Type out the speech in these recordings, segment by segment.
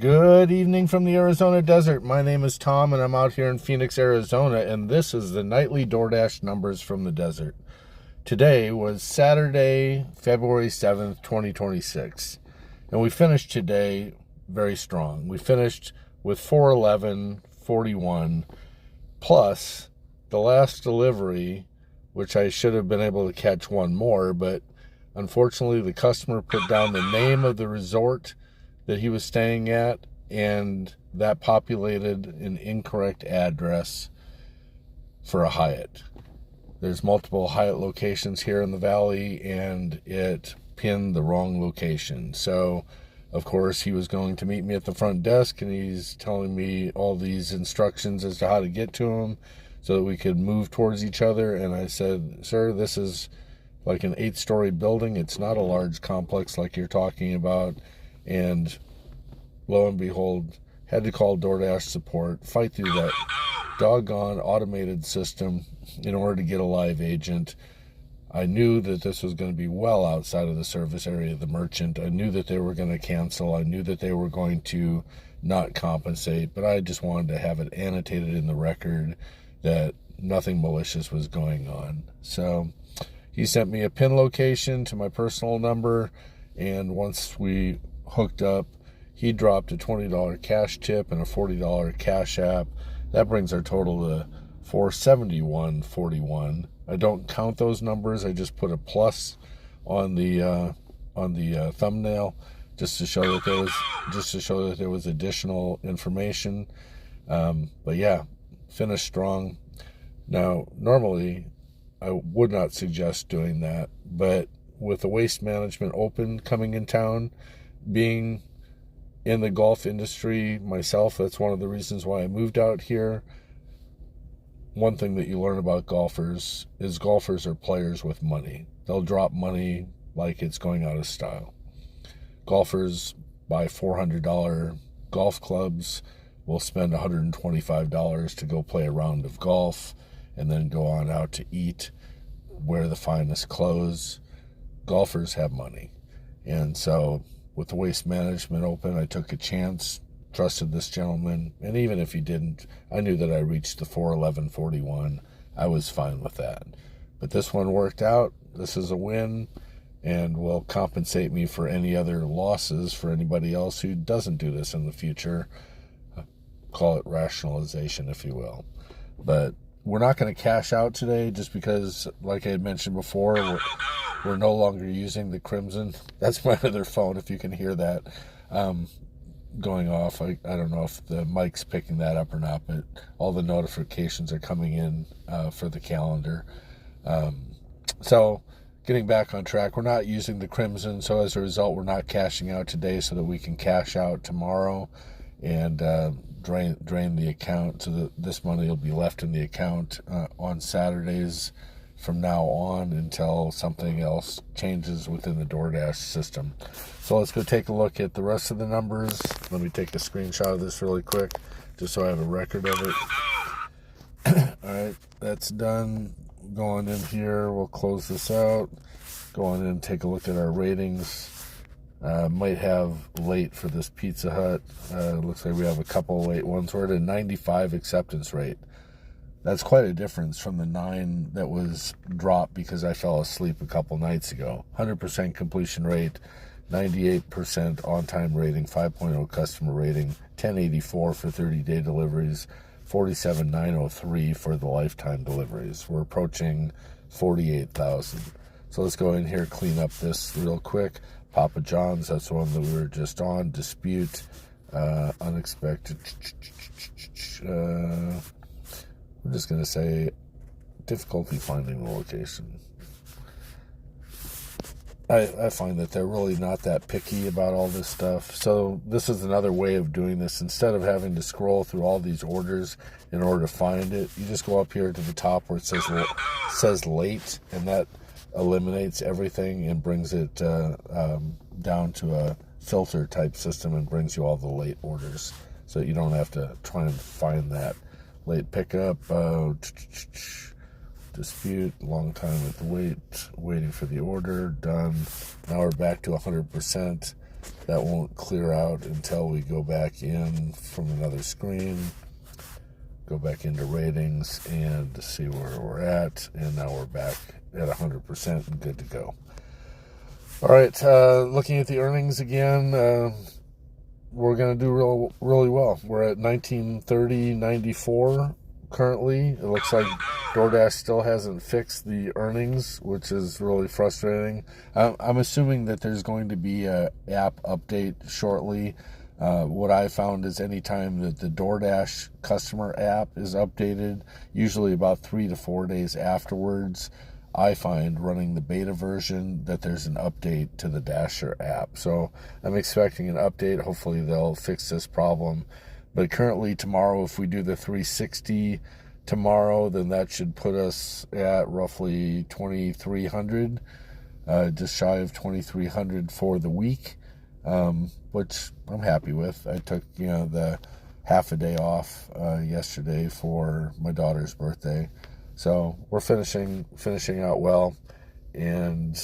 Good evening from the Arizona desert. My name is Tom, and I'm out here in Phoenix, Arizona, and this is the nightly DoorDash numbers from the desert. Today was Saturday, February 7th, 2026, and we finished today very strong. We finished with 411.41, plus the last delivery, which I should have been able to catch one more, but unfortunately the customer put down the name of the resort that he was staying at, and that populated an incorrect address for a Hyatt. There's multiple Hyatt locations here in the valley, and it pinned the wrong location. So, of course, he was going to meet me at the front desk, and he's telling me all these instructions as to how to get to him so that we could move towards each other. And I said, sir, this is like an 8-story building. It's not a large complex like you're talking about. And lo and behold, had to call DoorDash support, fight through that doggone automated system in order to get a live agent. I knew that this was going to be well outside of the service area of the merchant. I knew that they were going to cancel. I knew that they were going to not compensate, but I just wanted to have it annotated in the record that nothing malicious was going on. So he sent me a PIN location to my personal number, and once we hooked up, he dropped a $20 cash tip and a $40 cash app. That brings our total to $471.41. I don't count those numbers. I just put a plus on the thumbnail just to show that there was additional information. But yeah, finished strong. Now, normally I would not suggest doing that, but with the Waste Management Open coming in town, being in the golf industry myself, that's one of the reasons why I moved out here. One thing that you learn about golfers is golfers are players with money. They'll drop money like it's going out of style. Golfers buy $400 golf clubs, will spend $125 to go play a round of golf, and then go on out to eat, wear the finest clothes. Golfers have money. And so with the Waste Management Open, I took a chance, trusted this gentleman, and even if he didn't, I knew that I reached the 411.41. I was fine with that. But this one worked out. This is a win, and will compensate me for any other losses for anybody else who doesn't do this in the future. Call it rationalization, if you will. But we're not going to cash out today just because, like I had mentioned before, we're no longer using the Crimson. That's my other phone, if you can hear that going off. I don't know if the mic's picking that up or not, but all the notifications are coming in for the calendar. So getting back on track, we're not using the Crimson, so as a result, we're not cashing out today so that we can cash out tomorrow and drain the account, so that this money will be left in the account on Saturdays from now on until something else changes within the DoorDash system. So let's go take a look at the rest of the numbers. Let me take a screenshot of this really quick just so I have a record of it. All right, that's done. Going in here, we'll close this out. Go on in and take a look at our ratings. Might have late for this Pizza Hut. Looks like we have a couple late ones. We're at a 95 acceptance rate. That's quite a difference from the 9 that was dropped because I fell asleep a couple nights ago. 100% completion rate, 98% on-time rating, 5.0 customer rating, 1084 for 30-day deliveries, 47,903 for the lifetime deliveries. We're approaching 48,000. So let's go in here, clean up this real quick. Papa John's, that's the one that we were just on. Dispute, unexpected. I'm just going to say difficulty finding the location. I find that they're really not that picky about all this stuff. So this is another way of doing this. Instead of having to scroll through all these orders in order to find it, you just go up here to the top where it says late, and that eliminates everything and brings it down to a filter type system and brings you all the late orders, so you don't have to try and find that. Late pickup, dispute, long time with waiting for the order, done. Now we're back to 100%. That won't clear out until we go back in from another screen, go back into ratings and see where we're at. And now we're back at 100% and good to go. All right, looking at the earnings again, we're going to do really well. We're at 1930.94 currently. It looks like DoorDash still hasn't fixed the earnings, which is really frustrating. I'm assuming that there's going to be a app update shortly. What I found is anytime that the DoorDash customer app is updated, usually about 3 to 4 days afterwards, I find running the beta version that there's an update to the Dasher app. So I'm expecting an update. Hopefully they'll fix this problem. But currently tomorrow, if we do the 360 tomorrow, then that should put us at roughly 2,300, just shy of 2,300 for the week, which I'm happy with. I took, the half a day off yesterday for my daughter's birthday. So we're finishing out well, and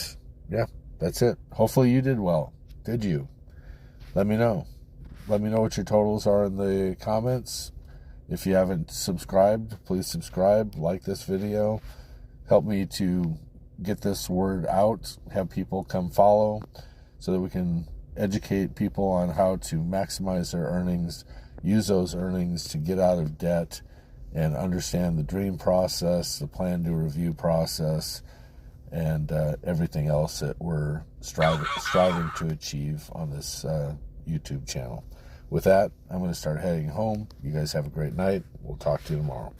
yeah, that's it. Hopefully you did well. Did you? Let me know. Let me know what your totals are in the comments. If you haven't subscribed, please subscribe, like this video. Help me to get this word out, have people come follow so that we can educate people on how to maximize their earnings, use those earnings to get out of debt, and understand the dream process, the plan to review process, and everything else that we're striving to achieve on this YouTube channel. With that, I'm going to start heading home. You guys have a great night. We'll talk to you tomorrow.